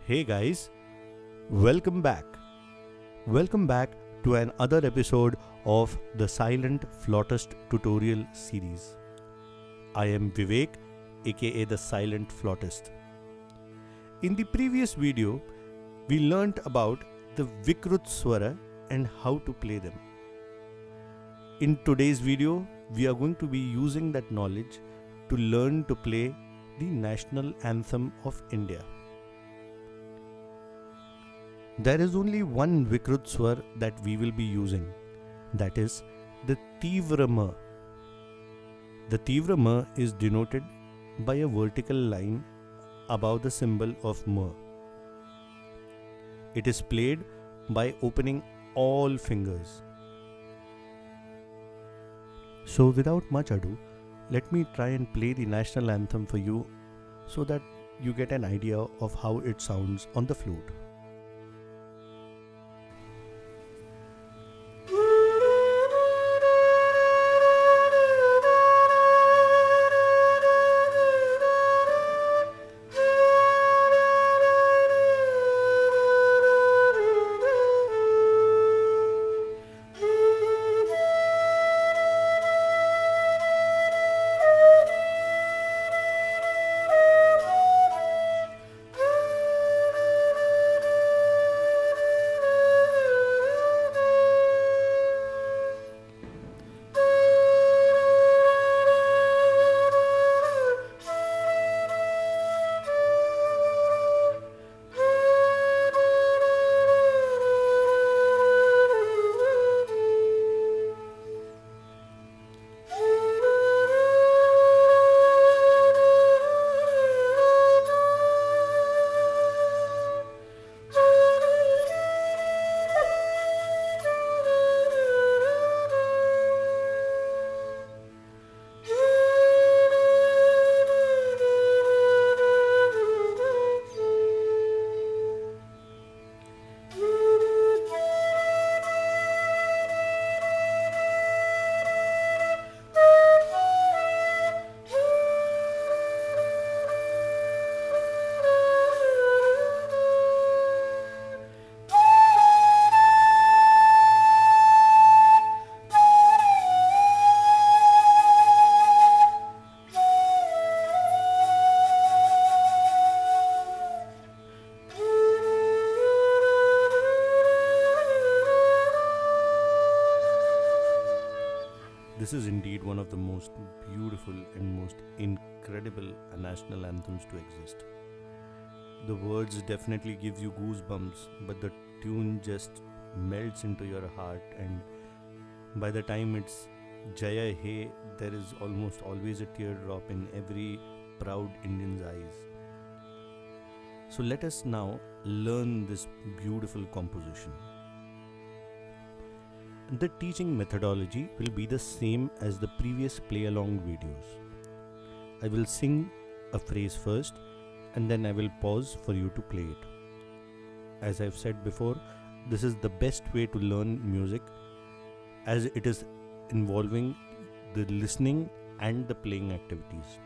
Hey guys, welcome back. Welcome back to another episode of the Silent Flautist tutorial series. I am Vivek, aka the Silent Flautist. In the previous video, we learnt about the Vikrut Swara and how to play them. In today's video, we are going to be using that knowledge to learn to play the national anthem of India. There is only one Vikrut Swar that we will be using, that is the Tivra Ma. The Tivra Ma is denoted by a vertical line above the symbol of Ma. It is played by opening all fingers. So without much ado, let me try and play the national anthem for you so that you get an idea of how it sounds on the flute. This is indeed one of the most beautiful and most incredible national anthems to exist. The words definitely gives you goosebumps, but the tune just melts into your heart, and by the time it's Jaya He, there is almost always a teardrop in every proud Indian's eyes. So let us now learn this beautiful composition. The teaching methodology will be the same as the previous play-along videos. I will sing a phrase first and then I will pause for you to play it. As I've said before, this is the best way to learn music as it is involving the listening and the playing activities.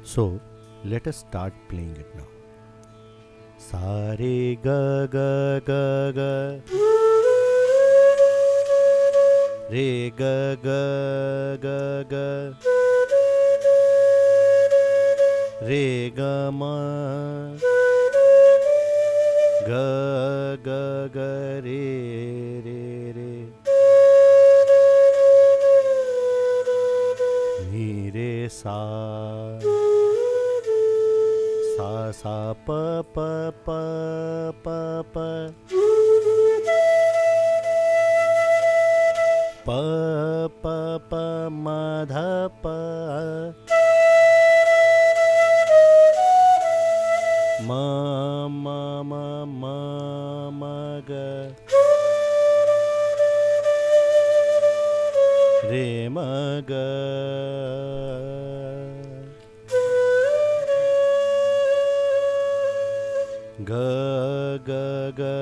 So, let us start playing it now. Sa re ga ga ga ga Re ga ga ga ga Re ga ma Ga ga ga re re re Ni re sa Sa sa pa pa pa pa pa Pa pa pa ma dha pa Ma ma ma ma ma ga Re ma ga Ga ga ga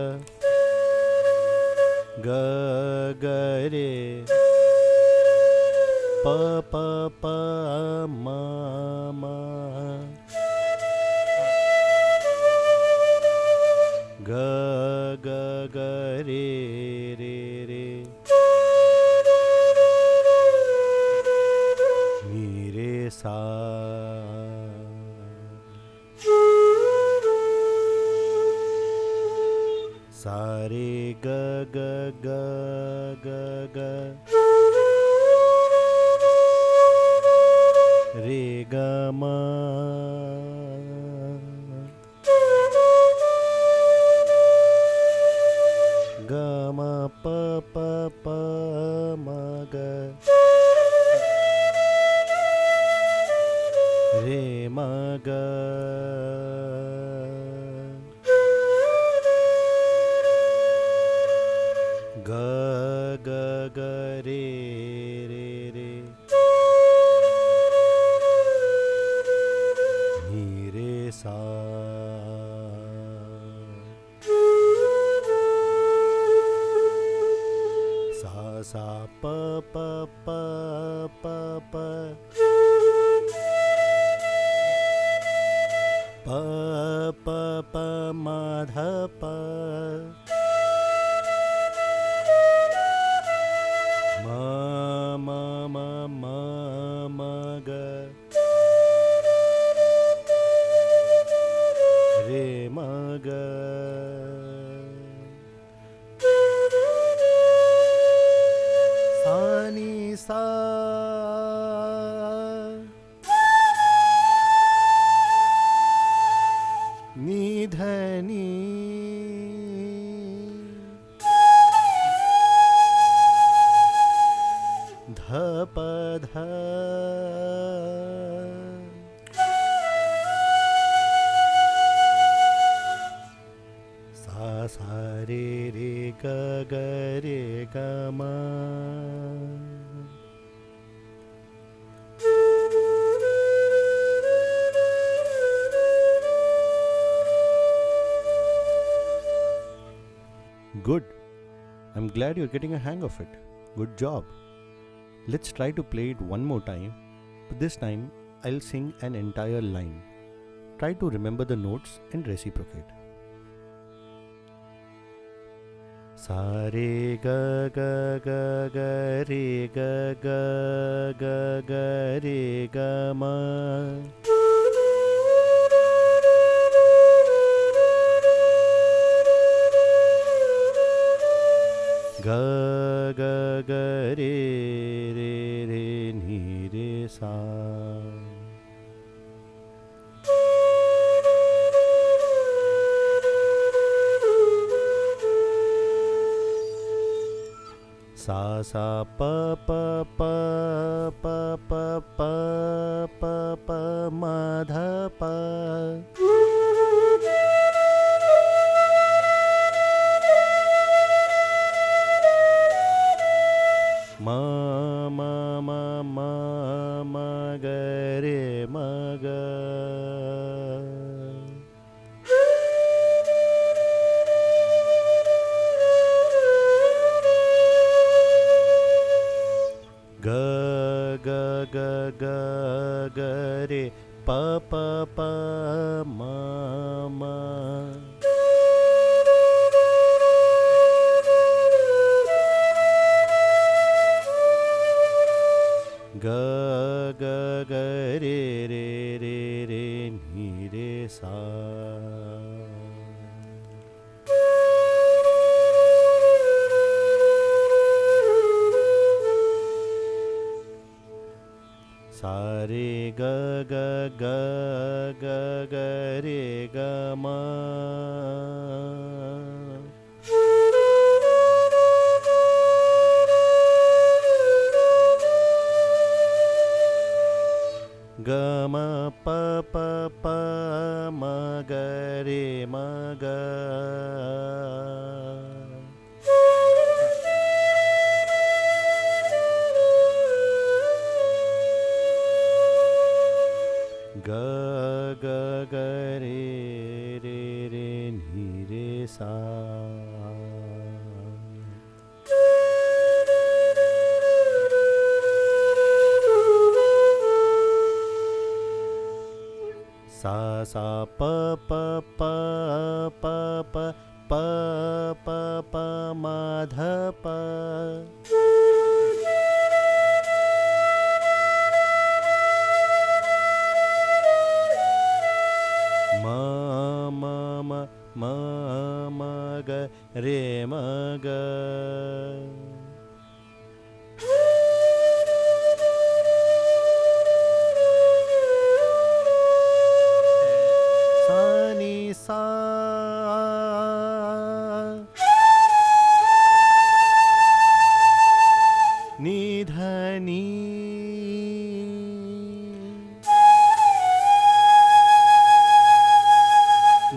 Ga ga re pa pa pa ma ma ग रे रे रे नी रे सा सा रे ग ग ग ग ग रे ग म ग म प प प म ग रे म ग ग ग ग रे रे रे नी रे सा सा सा प प प प प प प प म ध प म म म म म ग रे म ग सा नि सा नि ध नि ध प ध सा सा रे रे ग ग रे ग म Good. I'm glad you're getting a hang of it. Good job. Let's try to play it one more time, but this time I'll sing an entire line. Try to remember the notes and reciprocate. Sa re ga ga ga ga re ga ga ga ga re ga ma ga ga ga re re re ni re sa sa sa pa pa pa pa pa pa pa pa ma dha pa ma ma ma ma ma ga re ma ga ga ga ga ga ga re pa pa pa ma ma ga ga ga re re re re ni re sa sa re ga ga ga ga ga re ga ma ga ma pa pa pa ma ga re ma ga ga ga ga re re re ni re sa sa sa pa pa pa pa pa pa pa pa ma dha pa. Ma ma ma ma ma ga re ma ga. Sa ni sa. Ni dha ni.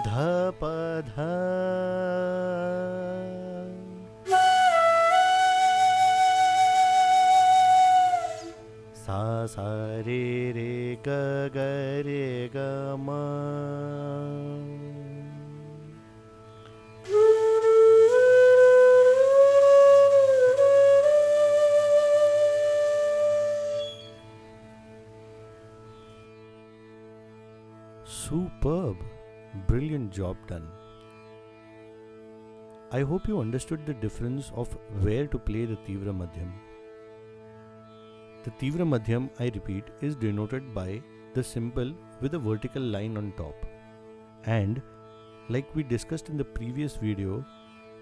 Dha pa dha. Sa sa re re ga ga re ga ma. Superb! Brilliant job done. I hope you understood the difference of where to play the Tivra Madyam. The Tivra Madyam, I repeat, is denoted by the symbol with a vertical line on top. And like we discussed in the previous video,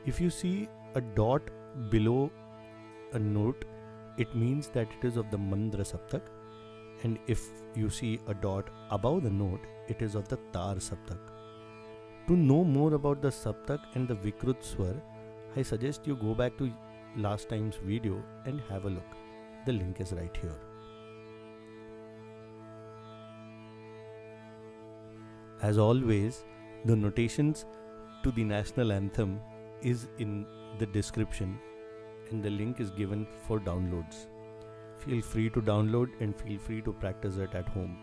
if you see a dot below a note, it means that it is of the Mandra Saptak. And if you see a dot above the note, it is of the Tar Saptak. To know more about the Saptak and the Vikrut Swar, I suggest you go back to last time's video and have a look. The link is right here. As always, the notations to the national anthem is in the description and the link is given for downloads. Feel free to download and feel free to practice it at home.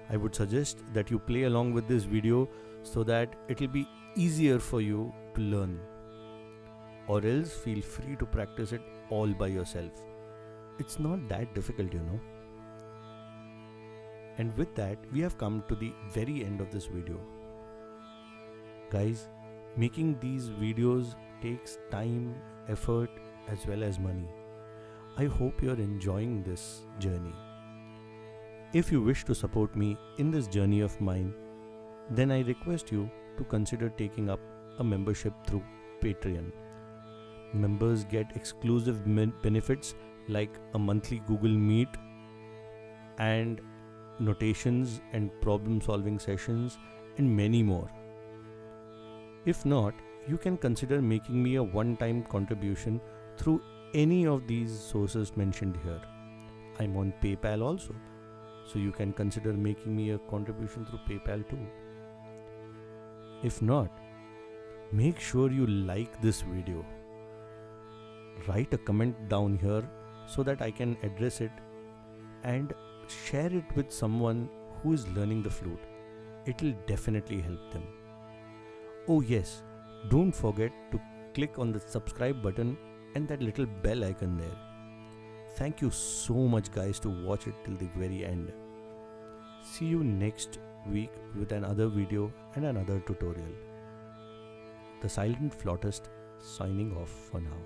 I would suggest that you play along with this video so that it will be easier for you to learn. Or else feel free to practice it all by yourself. It's not that difficult, you know. And with that, we have come to the very end of this video. Guys, making these videos takes time, effort, as well as money. I hope you're enjoying this journey. If you wish to support me in this journey of mine, then I request you to consider taking up a membership through Patreon. Members get exclusive benefits like a monthly Google Meet and notations and problem solving sessions and many more. If not, you can consider making me a one-time contribution through any of these sources mentioned here. I'm on PayPal also, so you can consider making me a contribution through PayPal too. If not, make sure you like this video. Write a comment down here so that I can address it and share it with someone who is learning the flute. It will definitely help them. Oh yes, don't forget to click on the subscribe button and that little bell icon there. Thank you so much guys to watch it till the very end. See you next week with another video and another tutorial. The Silent Flautist signing off for now.